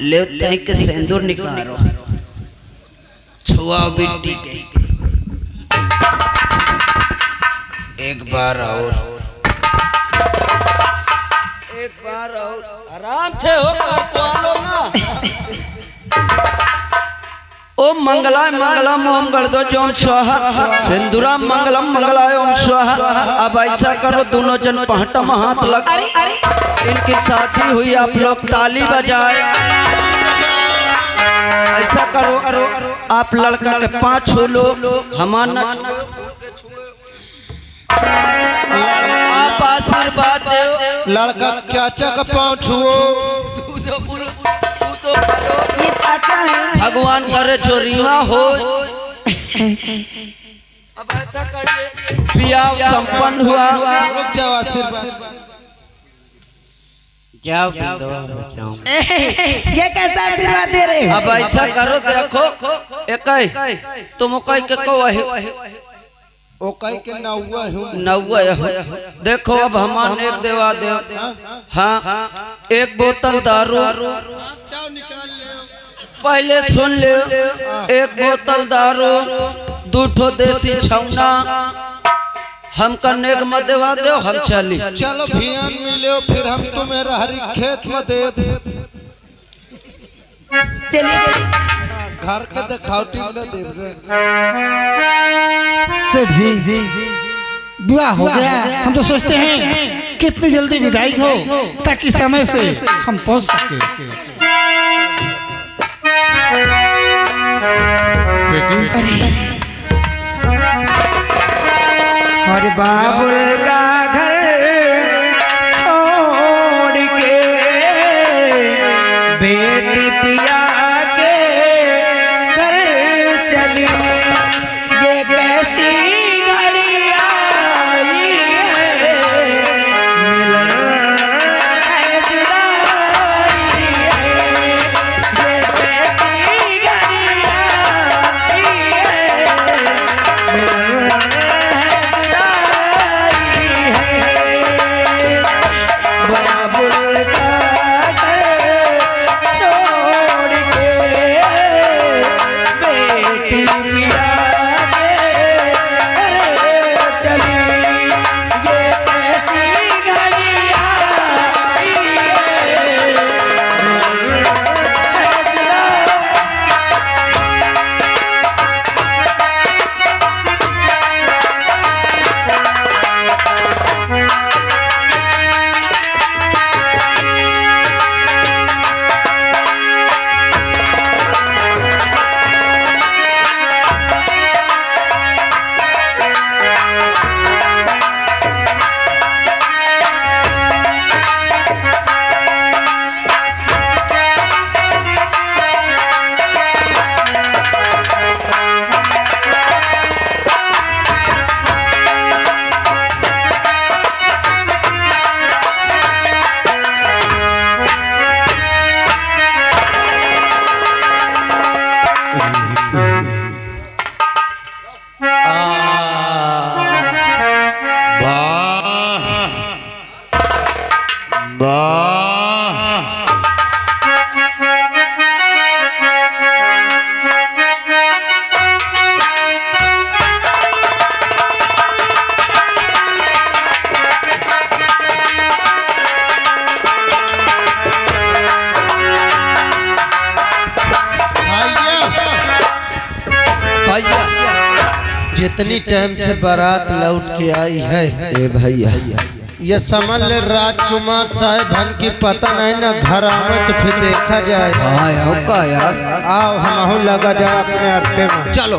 ले के सिंदूर निकालो छुआ बिट्टी के एक बार और आराम से हो तो ना। ओम मंगलाय मंगलम ओम गणदो ओम स्वाहा सिंदूरा मंगलम मंगलाय ओम स्वाहा। अब ऐसा करो दोनों जन पहटम हाथ लगा इनकी शादी हुई आप लोग ताली बजाए। ऐसा करो आप लड़का के 5 छू लो हमारा आप आशीर्वाद दो। लड़का चाचा का पाँव छुओ। ये चाचा है। भगवान करे चोरीवा हो। अब ऐसा करिए बियाह संपन्न हुआ। रुक जाओ आशीर्वाद जाओ ये कैसा आशीर्वाद दे रहे हो? अब ऐसा करो देखो एक तुम कह के कहो ओ कह के नौवा हो। देखो अब हमारे एक देवा देव हाँ एक बोतल दारू पहले सुन ले। एक बोतल दारू 2 ठो देसी छौना हम करने के मत देवा दो हम चली। चलो भियान मिले फिर हम तुम्हें रहरी खेत में दे चलिए घर के दिखावटी में देंगे। सेठ जी विवाह हो गया। हम तो सोचते हैं कितनी जल्दी विदाई हो ताकि समय से हम पहुंच सके। हर बाबुल का घर छोड़ के बेटी पिया के घर चली। ये कैसी घड़ी आई है मिलन है जुदाई है। ये कैसी घड़ी आई है मिलन जितनी टाइम से बारात लौट के आई है ए भैया ये समझ ले राजकुमार साहब की पता नहीं ना घर आवे तो फिर देखा जाए। हाँ यार आओ हम लगा जाए अपने अड्डे में। चलो।